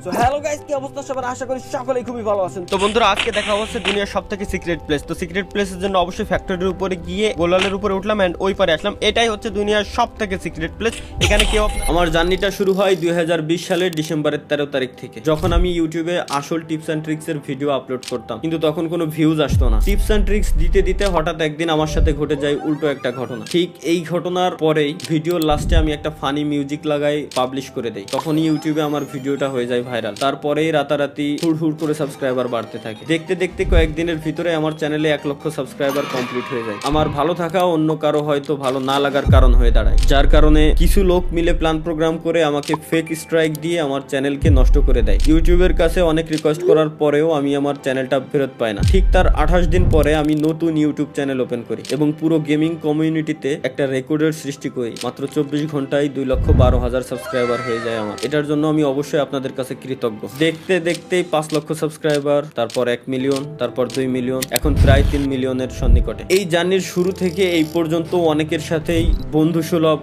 So hello guys, কি অবস্থা সবার? আশা করি সকলেই খুবই ভালো আছেন। তো বন্ধুরা, আজকে দেখা হচ্ছে দুনিয়ার সবথেকে সিক্রেট প্লেস। তো সিক্রেট প্লেসের জন্য অবশ্যই ফ্যাক্টরির উপরে গিয়ে গোলালের উপরে উঠলাম এন্ড ওই পারে আসলাম। এটাই হচ্ছে দুনিয়ার সবথেকে সিক্রেট প্লেস। এখানে কেউ আমার জার্নিটা শুরু হয় 2020 সালের ডিসেম্বরের 13 তারিখ থেকে, যখন আমি ইউটিউবে আসল টিপস এন্ড ট্রিক্স এর ভিডিও আপলোড করতাম, কিন্তু তখন কোনো ভিউজ আসতো না। টিপস এন্ড ট্রিক্স দিতে দিতে হঠাৎ একদিন আমার সাথে ঘটে যায় উল্টো একটা ঘটনা। ঠিক এই ঘটনার পরেই ভিডিওর লাস্টে আমি একটা ফানি মিউজিক লাগাই পাবলিশ করে দেই। তখনই ইউটিউবে আমার ভিডিওটা হয়ে যায় ভাইরাল। তারপরেই রাতারাতি হুড় করে সাবস্ক্রাইবার বাড়তে থাকে। দেখতে দেখতে কয়েকদিনের ভিতরে আমার চ্যানেলে 1 লক্ষ সাবস্ক্রাইবার কমপ্লিট হয়ে যায়। আমার ভালো থাকা অন্য কারো হয়তো ভালো না লাগার কারণ হয়ে দাঁড়ায়, যার কারণে কিছু লোক মিলে প্ল্যান প্রোগ্রাম করে আমাকে ফেক স্ট্রাইক দিয়ে আমার চ্যানেলকে নষ্ট করে দেয়। ইউটিউবের কাছে অনেক রিকোয়েস্ট করার পরেও আমি আমার চ্যানেলটা ফেরত পাই না। ঠিক তার 28 দিন পরে আমি নতুন ইউটিউব চ্যানেল ওপেন করি এবং পুরো গেমিং কমিউনিটিতে একটা রেকর্ডের সৃষ্টি করি। মাত্র 24 ঘন্টায় 2,12,000 সাবস্ক্রাইবার হয়ে যায় আমার। এটার জন্য আমি অবশ্যই আপনাদের কাছে কৃতজ্ঞ। দেখতে দেখতেই 5 লক্ষ সাবস্ক্রাইবার, তারপর 1 মিলিয়ন, তারপর 2 মিলিয়ন, এখন প্রায় 3 মিলিয়নের সন্নিকটে। এই জার্নির শুরু থেকে এই পর্যন্ত অনেকের সাথেই বন্ধুসুলভ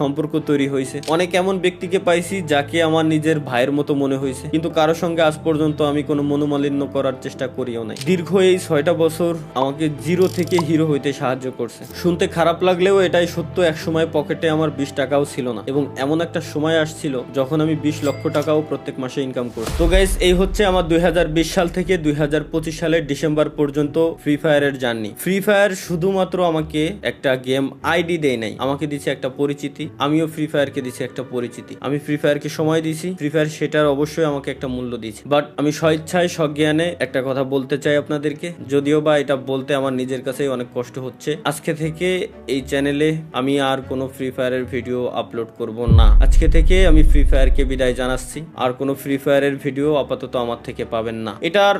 সম্পর্ক তৈরি হয়েছে। অনেক এমন ব্যক্তিকে পাইছি যাকে আমার নিজের ভাইয়ের মতো মনে হয়েছে, কিন্তু কারো সঙ্গে আজ পর্যন্ত আমি কোনো মনোমালিন্য করার চেষ্টা করিও নাই। দীর্ঘ এই 6টা বছর আমাকে জিরো থেকে হিরো হইতে সাহায্য করছে। শুনতে খারাপ লাগলেও এটাই সত্য। এক সময় পকেটে আমার 20 টাকাও ছিল না, এবং এমন একটা সময় আসছিল যখন আমি 20 লক্ষ টাকাও প্রত্যেক মাসে ইনকাম করছি। তো গাইস, এই হচ্ছে আমার 2020 সাল থেকে 2025 সালের ডিসেম্বর পর্যন্ত ফ্রি ফায়ারের জার্নি। ফ্রি ফায়ার শুধুমাত্র আমাকে একটা গেম আইডি দেয় নাই, আমাকে দিচ্ছে একটা পরিচিতি। আমিও ফ্রি ফায়ারকে দিছি একটা পরিচিতি। আমি ফ্রি ফায়ারকে সময় দিছি, ফ্রি ফায়ার সেটার অবশ্যই আমাকে একটা মূল্য দিয়েছে। বাট আমি স্বেচ্ছায় সজ্ঞানে একটা কথা বলতে চাই আপনাদেরকে, যদিও বা এটা বলতে আমার নিজের কাছেই অনেক কষ্ট হচ্ছে। আজকে থেকে এই চ্যানেলে আমি আর কোনো ফ্রি ফায়ারের ভিডিও আপলোড করব না। আজকে থেকে আমি ফ্রি ফায়ারকে বিদায় জানাচ্ছি। আর কোনো ফ্রি ফায়ারের ভিডিও আপাতত আমার থেকে পাবেন না। এটার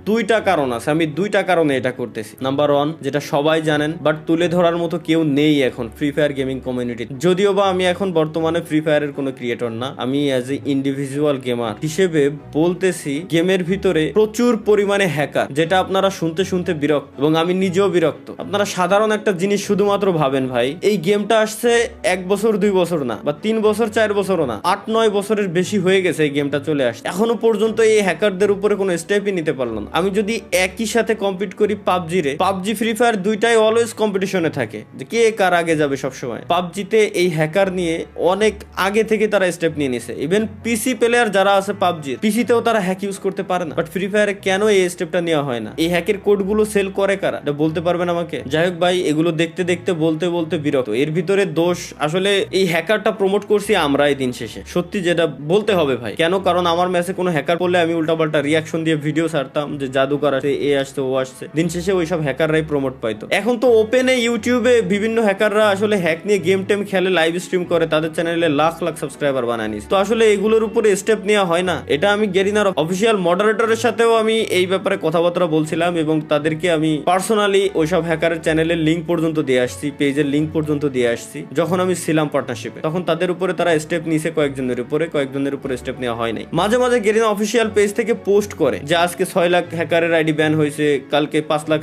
2টা কারণ আছে, আমি 2টা কারণে এটা করতেছি। নাম্বার 1, যেটা সবাই জানেন বাট তুলে ধরার মতো কেউ নেই এখন ফ্রি ফায়ার গেমিং কমিউনিটি। যদিও বা আমি এখন বর্তমানে ফ্রি ফায়ারের কোনো ক্রিয়েটর না, আমি অ্যাজ এ ইন্ডিভিজুয়াল গেমার হিসেবে বলতেছি, গেমের ভিতরে প্রচুর পরিমাণে হ্যাকার, যেটা আপনারা শুনতে শুনতে বিরক্ত, এবং আমি নিজেও বিরক্ত। আপনারা সাধারণ একটা জিনিস শুধুমাত্র ভাবেন, ভাই এই গেমটা আসছে 1 বছর 2 বছর না, বা 3 বছর 4 বছরও না, 8-9 বছরের বেশি হয়ে গেছে এই গেমটা চলে আসছে। এখনো পর্যন্ত এই হ্যাকারদের উপরে কোনো স্টেপই নিতে পারলো না। আমি যদি একই সাথে কম্পিট করি পাবজি ফ্রি ফায়ার দুইটাই অলওয়েজ কম্পিটিশনে থাকে, যে কে কার আগে যাবে সবসময়। পাবজিতে এই হ্যাকার নিয়ে অনেক আগে থেকে তারা স্টেপ নিয়ে নিছে। ইভেন পিসি প্লেয়ার যারা আছে পাবজির, পিসিতেও তারা হ্যাক ইউজ করতে পারে না। বাট ফ্রি ফায়ারে কেন এই স্টেপটা নেওয়া হয় না? এই হ্যাকের কোডগুলো সেল করে কারা, এটা বলতে পারবেন আমাকে? যাই হোক ভাই, এগুলো দেখতে দেখতে বলতে বলতে বিরক্ত। এর ভিতরে দোষ আসলে এই হ্যাকারটা প্রমোট করছি আমরাই দিন শেষে, সত্যি যেটা বলতে হবে ভাই। কেন? কারণ আমার ম্যাচে কোনো হ্যাকার পড়লে আমি উল্টাপাল্টা রিয়াকশন দিয়ে ভিডিও ছাড়তাম যে জাদুকর আসছে, এ আসছে, ও আসছে। দিন শেষে ওইসব হ্যাকাররাই প্রমোট পাইতো। এখন তো ওপেনে ইউটিউবে বিভিন্ন হ্যাকাররা আসলে হ্যাক নিয়ে গেম টেম খেলে, লাইভ স্ট্রিম করে, তাদের চ্যানেলে লাখ লাখ সাবস্ক্রাইবার বানায় নিস। তো আসলে এগুলোর উপরে স্টেপ নেওয়া হয় না। এটা আমি গেরিনার অফিসিয়াল মডারেটরের সাথেও আমি এই ব্যাপারে কথাবার্তা বলছিলাম, এবং তাদেরকে আমি পার্সোনালি ওইসব হ্যাকারের চ্যানেলের লিঙ্ক পর্যন্ত দিয়ে আসছি, পেজের লিঙ্ক পর্যন্ত দিয়ে আসছি। যখন আমি ছিলাম পার্টনারশিপে, তখন তাদের উপরে তারা স্টেপ নিছে কয়েকজনের উপরে স্টেপ নেওয়া হয় নাই। মাঝে মাঝে গেরিনা অফিসিয়াল পেজ থেকে পোস্ট করে যে আজকে 6 লাখ হ্যাকারের আইডি ব্যান হয়েছে, কালকে 5 লাখ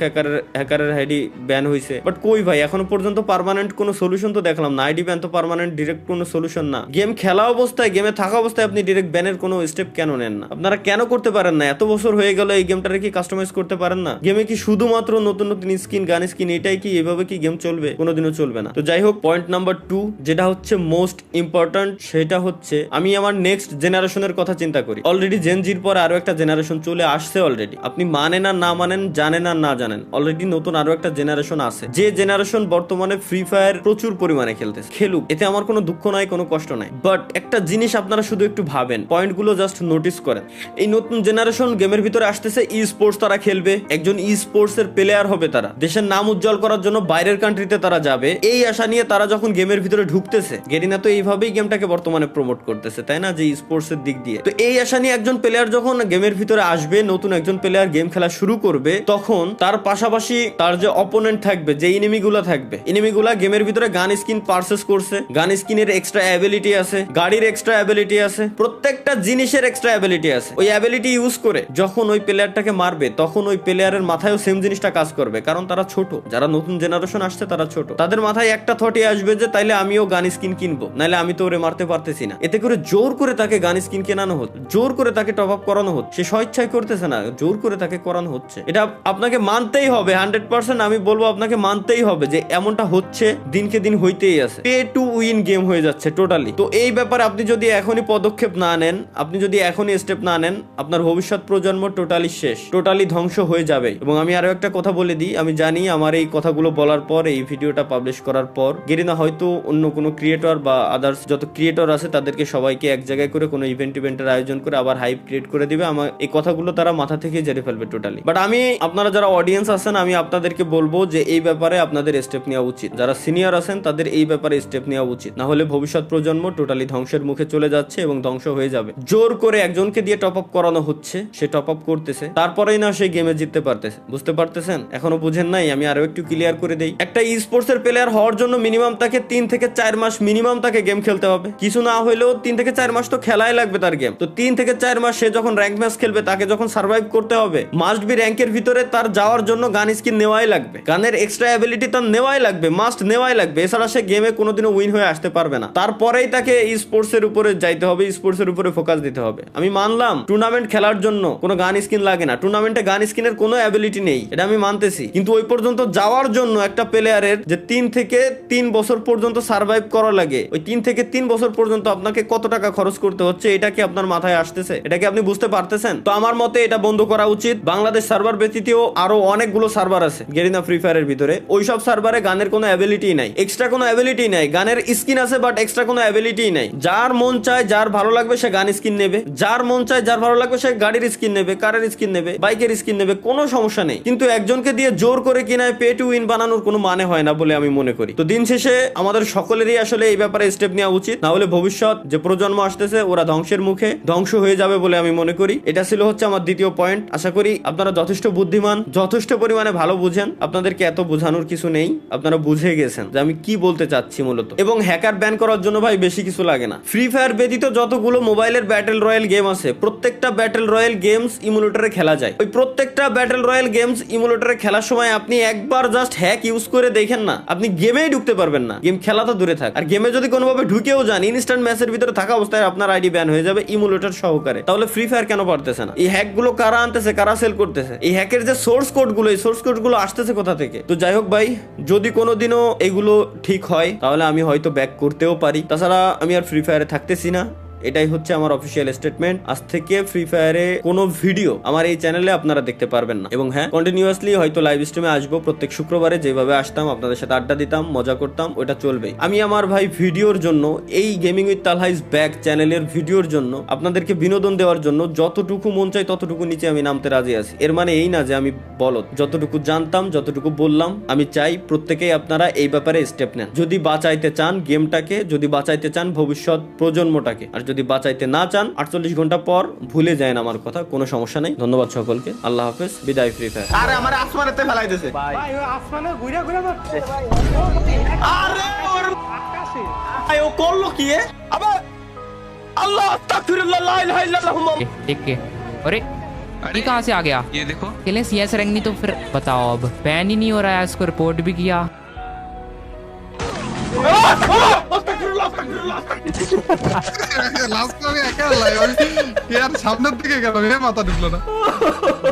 হ্যাকারের আইডি ব্যান হয়েছে। বাট কই ভাই, এখনো পর্যন্ত পার্মানেন্ট কোনো সলিউশন তো দেখলাম না। আইডি ব্যান তো পার্মানেন্ট ডিরেক্ট কোনো সলিউশন না। গেম খেলা অবস্থায়, গেমে থাকা অবস্থায় আপনি ডিরেক্ট ব্যানের কোনো স্টেপ কেন নেন না? আপনারা কেন করতে পারেন না? এত বছর হয়ে গেল এই গেমটারে কি কাস্টমাইজ করতে পারেন না? গেমে কি শুধুমাত্র নতুন নতুন স্কিন, গান স্কিন, এটাই কি? এভাবে কি গেম চলবে? কোনোদিনও চলবে না। তো যাই হোক, পয়েন্ট নাম্বার 2, যেটা হচ্ছে মোস্ট ইম্পর্টেন্ট, সেটা হচ্ছে আমি আমার নেক্সট জেনারেশনের কথা চিন্তা করি। অলরেডি জেনজির পর আরো একটা জেনারেশন চলে আসছে অলরেডি। আপনি মানেন আর না মানেন, জানেন আর না জানেন, অলরেডি নতুন আরো একটা জেনারেশন আছে, যে জেনারেশন বর্তমানে ফ্রি ফায়ার প্রচুর পরিমাণে খেলতেছে। খেলুক, এতে আমার কোনো দুঃখ নাই, কোনো কষ্ট নাই। বাট একটা জিনিস আপনারা শুধু একটু ভাবেন, পয়েন্টগুলো জাস্ট নোটিস করেন। এই নতুন জেনারেশন গেমের ভিতরে আসতেছে, ই স্পোর্টস তারা খেলবে, একজন ই স্পোর্টস এর প্লেয়ার হবে, তারা দেশের নাম উজ্জ্বল করার জন্য বাইরের কান্ট্রিতে তারা যাবে, এই আশা নিয়ে তারা যখন গেমের ভিতরে ঢুকতেছে। গেরিনা তো এইভাবেই গেমটাকে বর্তমানে প্রমোট করতেছে, তাই না? যে ই স্পোর্টস এর দিক দিয়ে। তো এই আশা নিয়ে একজন প্লেয়ার যখন গেমের ভিতরে আসবে, নতুন একজন প্লেয়ার গেম খেলা শুরু করবে, তখন তার পাশাপাশি তার যে অপোনেন্ট থাকবে, যে এনিমিগুলা থাকবে, এনিমিগুলা গেমের ভিতরে গান স্কিন পারচেস করছে করছে, গান স্কিনের এক্সট্রা অ্যাবিলিটি আছে, গাড়ির এক্সট্রা অ্যাবিলিটি আছে, প্রত্যেকটা জিনিসের এক্সট্রা অ্যাবিলিটি আছে। ওই অ্যাবিলিটি ইউজ করে যখন ওই প্লেয়ারটাকে মারবে তখন ওই প্লেয়ারের মাথায়ও সেম জিনিসটা কাজ করবে, কারণ তারা ছোট, যারা নতুন জেনারেশন আসছে তারা ছোট, তাদের মাথায় একটা থটই আসবে যে তাইলে আমিও গান স্কিন কিনবো, নাইলে আমি তো ওরে মারতে পারতেছি না। এতে করে জোর করে তাকে গান স্কিন কেনানো হচ্ছে, জোর করে তাকে টপ আপ করানো হচ্ছে, সে স্বেচ্ছায় করতেছে না, জোর করে তাকে করানো হচ্ছে। এটা আপনাকে মানতেই হবে 100%, আমি বলবো আপনাকে মানতেই হবে যে এমনটা হচ্ছে, দিনকে দিন হইতেই আছে, পে টু উইন গেম হয়ে যাচ্ছে টোটালি। তো এই ব্যাপারে আপনি যদি এখনই পদক্ষেপ না নেন, আপনি যদি এখনই স্টেপ না নেন, আপনার ভবিষ্যৎ প্রজন্ম টোটালি শেষ, টোটালি ধ্বংস হয়ে যাবে। এবং আমি আরো একটা কথা বলে দিই, আমি জানি আমার এই কথাগুলো বলার পর, এই ভিডিওটা পাবলিশ করার পর গেরিনা হয়তো অন্য কোনো ক্রিয়েটর বা আদার্স যত ক্রিয়েটর আছে তাদেরকে সবাইকে এক জায়গায় করে কোনো ইভেন্টের আয়োজন করে আবার হাইপ ক্রিয়েট করে দিবে। আমার এই কথাগুলো তারা মাথা থেকে জেনে ফেলবে টোটালি। বাট আমি আপনারা যারা অডিয়েন্স আছেন, আমি আপনাদেরকে বলবো যে এই ব্যাপারে আপনাদের স্টেপ নেওয়া উচিত, যারা সিনিয়র আছেন তাদের এই ব্যাপারে স্টেপ নেওয়া উচিত, না হলে ভবিষ্যৎ প্রজন্ম টোটালি ধ্বংসের মুখে চলে যাচ্ছে এবং ধ্বংস হয়ে যাবে। জোর করে একজনকে দিয়ে টপ আপ করানো হচ্ছে, সে টপ আপ করতেছে, তারপরেই না সেই গেমে জিততে পারতেছে। বুঝতে পারতেছেন? এখনো বুঝেন নাই? আমি আরো একটু ক্লিয়ার করে দেই। একটা ই স্পোর্টস এর প্লেয়ার হওয়ার জন্য মিনিমাম তাকে 3 থেকে 4 মাস মিনিমাম তাকে গেম খেলতে হবে, কিছু না হলেও 3 থেকে 4 মাস তো খেলাই লাগবে তার গেম। তো 3 থেকে 4 মাস সে যখন র্যাঙ্ক ম্যাচ খেলবে, তাকে যখন সার্ভাইভ করতে হবে, মাস্ট বি র্যাঙ্কের ভিতরে তার যাওয়ার জন্য গান স্কিন নেওয়াই লাগবে, গানের এক্সট্রা অ্যাবিলিটি তার নেওয়াই লাগবে, মাস্ট নেওয়াই লাগবে। এছাড়া সে গেমে কোনোদিনও উইন হয়ে আসতে পারবে না। তারপরেই তাকে স্পোর্টস এর উপরে যাইতে হবে, স্পোর্টস এর উপরে ফোকাস দিতে হবে। আমি মানলাম টুর্নামেন্ট খেলার জন্য কোনো গান স্কিন লাগে না, টুর্নামেন্টে গান স্কিনের কোনো অ্যাবিলিটি নেই, এটা আমি মানতেছি, কিন্তু ওই পর্যন্ত যাওয়ার জন্য একটা প্লেয়ারের যে 3 থেকে 3 বছর পর্যন্ত সার্ভাইভ করা লাগে, ওই 3 থেকে 3 বছর পর্যন্ত আপনাকে কত টাকা খরচ করতে হচ্ছে, এটা কি আপনার মাথায় আসতেছে? এটা কি আপনি বুঝতে পারতেছেন? তো আমার মতে এটা বন্ধ করা উচিত। বাংলাদেশ সার্ভার ব্যতীতও আরো অনেকগুলো সার্ভার আছে গেরিনা ফ্রি ফায়ারের ভিতরে, ওইসব সার্ভারে গানের কোনো অ্যাবিলিটি নাই, এক্সট্রা কোনো অ্যাবিলিটি নাই, গানের স্কিন আছে বাট এক্সট্রা কোনো অ্যাবিলিটি নাই। যার মন চায়, যার ভালো লাগবে সে গান স্কিন নেবে, যার মন চায়, যার ভালো লাগবে সে গাড়ির স্কিন নেবে, কারের স্কিন নেবে, বাইকের স্কিন নেবে, কোনো সমস্যা নেই। কিন্তু একজনকে দিয়ে জোর করে কিনায় পে টু উইন বানানোর কোনো মানে হয় না বলে আমি মনে করি। তো দিন শেষে আমাদের সকলেরই আসলে এই ব্যাপারে স্টেপ নেওয়া উচিত, না হলে ভবিষ্যৎ যে প্রজন্ম আসতেছে ওরা ধ্বংসের মুখে ধ্বংস হয়ে যাবে বলে আমি মনে করি। এটা ছিল হচ্ছে আমার দ্বিতীয় পয়েন্ট। আশা করি আপনারা যথেষ্ট বুদ্ধিমান, যথেষ্ট পরিমাণে ভালো বুঝেন, আপনাদেরকে এত বোঝানোর কিছু নেই, আপনারা বুঝে গেছেন যে আমি কি বলতে চাচ্ছি মূলত। এবং হ্যাকার ব্যান করার জন্য ভাই বেশি কিছু লাগে না। ফ্রি ফায়ার ব্যতীত যতগুলো মোবাইলের ব্যাটেল রয়্যাল গেম আছে, প্রত্যেকটা ব্যাটেল রয়্যাল গেমস ইমুলেটরে খেলা যায়। ওই প্রত্যেকটা ব্যাটেল রয়্যাল গেমস ইমুলেটরে খেলার সময় আপনি একবার জাস্ট হ্যাক ইউজ করে দেখেন না, আপনি গেমেই ঢুকতে পারবেন না, গেম খেলা তো দূরে থাক। আর গেমে যদি কোনোভাবে ঢুকেও যান, ইনস্ট্যান্ট ম্যাচের ভিতরে থাকা অবস্থায় আপনার আইডি ব্যান হয়ে যাবে ইমুলেটর সহকারে। তাহলে ফ্রি ফায়ার কেন পারতেছে না? এই হ্যাক গুলো কারা আনতেছে, কারা সেল করতেছে? এই হ্যাকের যে সোর্স কোড গুলো, এই সোর্স কোড গুলো আসতেছে কোথা থেকে? তো যাই হোক ভাই, যদি কোনোদিনও এগুলো ঠিক হয় তাহলে আমি হয়তো ব্যাক করতেও পারি, তাছাড়া আমি আর ফ্রি ফায়ারে থাকতেছি না। এটাই হচ্ছে আমার অফিসিয়াল স্টেটমেন্ট। আজ থেকে ফ্রি ফায়ারে কোনো ভিডিও আমার এই চ্যানেলে আপনারা দেখতে পারবেন না। এবং হ্যাঁ, কন্টিনিউয়াসলি হয়তো লাইভ স্ট্রিমে আসবো প্রত্যেক শুক্রবারে, যেভাবে আসতাম আপনাদের সাথে আড্ডা দিতাম, মজা করতাম, ওটা চলবে। আমি আমার ভাই ভিডিওর জন্য, এই gaming with Talha is back চ্যানেলের ভিডিওর জন্য, আপনাদেরকে বিনোদন দেওয়ার জন্য যতটুকু মন চাই ততটুকু নিচে আমি নামতে রাজি আছি। এর মানে এই না যে আমি বলদ, যতটুকু জানতাম যতটুকু বললাম। আমি চাই প্রত্যেকেই আপনারা এই ব্যাপারে স্টেপ নেন, যদি বাঁচাইতে চান গেমটাকে, যদি বাঁচাইতে চান ভবিষ্যৎ প্রজন্মটাকে। আর যদি বাঁচাইতে না চান 48 ঘন্টা পর ভুলে যায় আমার কথা, কোনো সমস্যা নাই। ধন্যবাদ সকলকে, আল্লাহ হাফেজ, বিদায় ফ্রি ফায়ার। আরে আমার আসমানেতে ফেলাই দিয়েছে ভাই ও আসমানে ঘুরে ঘুরে মারছে ভাই। আরে ওর আকাশে ভাই ও করলো কি? আবে আল্লাহ আস্তাগফিরুল্লাহ লা ইলাহা ইল্লাল্লাহ। देख के अरे ये कहाँ से आ गया? ये देखो चले सीएस रैंक नहीं तो फिर बताओ, अब बैन ही नहीं हो रहा है, इसको रिपोर्ट भी किया। লাস্ট আমি একা লাইভ, আমি কি আর সামনের দিকে গেল, এ মাথা ঢুকলো না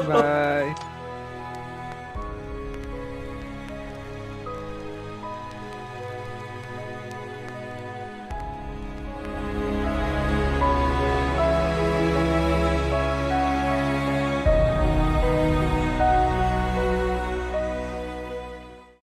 ভাই